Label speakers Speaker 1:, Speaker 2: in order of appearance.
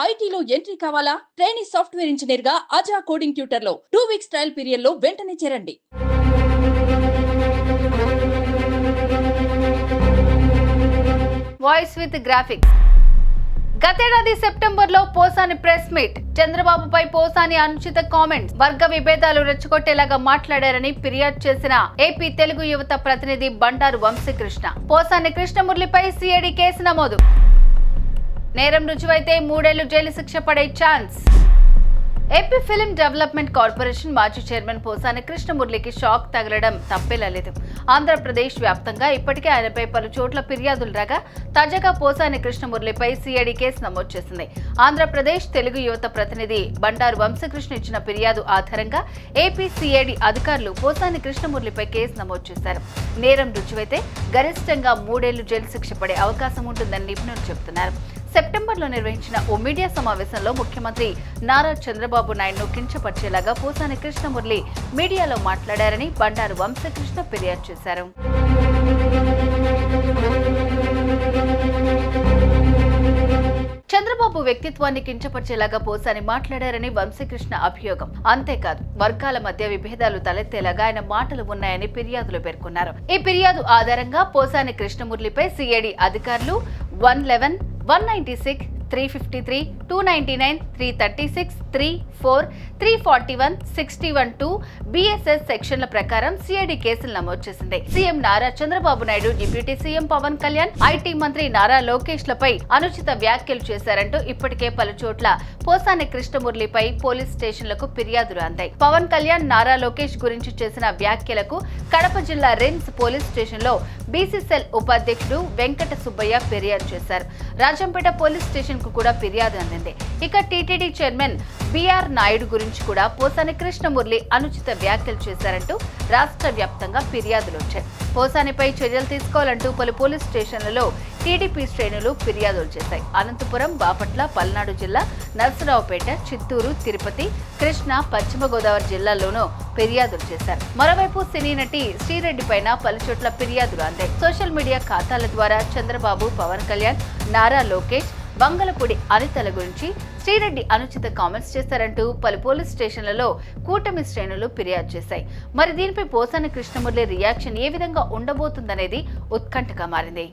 Speaker 1: ఐటీలో ఎంట్రీ కావాలా? Trainee software engineer గా అజా కోడింగ్ ట్యూటర్ లో 2 వీక్స్ ట్రయల్ పీరియడ్ లో వెంటనే చేరండి.
Speaker 2: Voice with graphics. గతేడాది సెప్టెంబర్లో పోసాని ప్రెస్ మీట్. చంద్రబాబుపై పోసాని అనుచిత కామెంట్స్, వర్గ విభేదాలు రెచ్చగొట్టేలాగా మాట్లాడారని ఫిర్యాదు చేసిన ఏపీ తెలుగు యువత ప్రతినిధి బండారు వంశీకృష్ణ. పోసాని కృష్ణమురళిపై సిఐడి కేసు నమోదు. నేరం రుజువైతే 3 ఏళ్లు జైలు శిక్ష పడే chance. AP film development corporation మాజీ చైర్మన్ పోసాని కృష్ణమురళికి షాక్ తగలడం తప్పేలా లేదు. ఆంధ్రప్రదేశ్ వ్యాప్తంగా ఇప్పటికే ఆయనపై పలు చోట్ల ఫిర్యాదులు రాగా తాజాగా పోసాని కృష్ణమురళిపై సిఐడి కేసు నమోదు చేసింది. ఆంధ్రప్రదేశ్ తెలుగు యువత ప్రతినిధి బండారు వంశీకృష్ణ ఇచ్చిన ఫిర్యాదు ఆధారంగా ఏపీ సిఐడి అధికారులు పోసాని కృష్ణమురళిపై కేసు నమోదు చేశారు. నేరం రుజువైతే గరిష్టంగా 3 ఏళ్లు జైలు శిక్ష పడే అవకాశం ఉంటుందని నిపుణులు చెబుతున్నారు. సెప్టెంబర్లో నిర్వహించిన ఓ మీడియా సమావేశంలో ముఖ్యమంత్రి నారా చంద్రబాబు నాయుడును కించపరిచేలాగా పోసాని కృష్ణమురళి మీడియాలో మాట్లాడారని బండారు వంశీకృష్ణ ఫిర్యాదు చేశారు. చంద్రబాబు వ్యక్తిత్వాన్ని కించపరిచేలాగా పోసాని మాట్లాడారని వంశీకృష్ణ అభియోగం. అంతేకాదు, వర్గాల మధ్య విభేదాలు తలెత్తేలాగా ఆయన మాటలు ఉన్నాయని ఫిర్యాదులు పేర్కొన్నారు. ఈ ఫిర్యాదు ఆధారంగా పోసాని కృష్ణమురళిపై సిఐడి అధికారులు 111, 196, 353, 299, 336, 34, 341, 61(2) BSS సెక్షన్ల ప్రకారం సిఐడి కేసులు నమోదు చేసింది. CM Nara Chandrababu Naidu, deputy CM Pawan Kalyan, IT మంత్రి నారా లోకేష్ లపై అనుచిత వ్యాఖ్యలు చేశారంటూ ఇప్పటికే పలు చోట్ల పోసాని కృష్ణమురళిపై పోలీస్ స్టేషన్లకు ఫిర్యాదులు అందాయి. పవన్ కళ్యాణ్, నారా లోకేష్ గురించి చేసిన వ్యాఖ్యలకు కడప జిల్లా రిమ్స్ పోలీస్ స్టేషన్లో బీసీసీఎల్ ఉపాధ్యక్షుడు వెంకట సుబ్బయ్య ఫిర్యాదు చేశారు. రాజంపేట పోలీస్ స్టేషన్ కు కూడా ఫిర్యాదు అందింది. ఇక టీటీడీ చైర్మన్ బిఆర్ నాయుడు గురించి కూడా పోసాని కృష్ణమురళి అనుచిత వ్యాఖ్యలు చేశారంటూ రాష్ట్ర వ్యాప్తంగా ఫిర్యాదులు వచ్చాయి. పోసానిపై చర్యలు తీసుకోవాలంటూ పలు పోలీస్ స్టేషన్లలో టీడీపీ శ్రేణులు ఫిర్యాదులు చేశాయి. అనంతపురం, బాపట్ల, పల్నాడు జిల్లా, నర్సరావుపేట, చిత్తూరు, తిరుపతి, కృష్ణా, పశ్చిమ గోదావరి జిల్లాల్లోనూ ఫిర్యాదులు చేశారు. మరోవైపు సినీ నటి శ్రీరెడ్డి పైన పలుచోట్ల ఫిర్యాదులు అందాయి. సోషల్ మీడియా ఖాతాల ద్వారా చంద్రబాబు, పవన్ కళ్యాణ్, నారా లోకేష్, బంగళపూడి అనితల గురించి శ్రీరెడ్డి అనుచిత కామెంట్స్ చేశారంటూ పలు పోలీస్ స్టేషన్లలో కూటమి శ్రేణులు ఫిర్యాదు చేశాయి. మరి దీనిపై పోసాని కృష్ణమురళి రియాక్షన్ ఏ విధంగా ఉండబోతుందనేది ఉత్కంఠగా మారింది.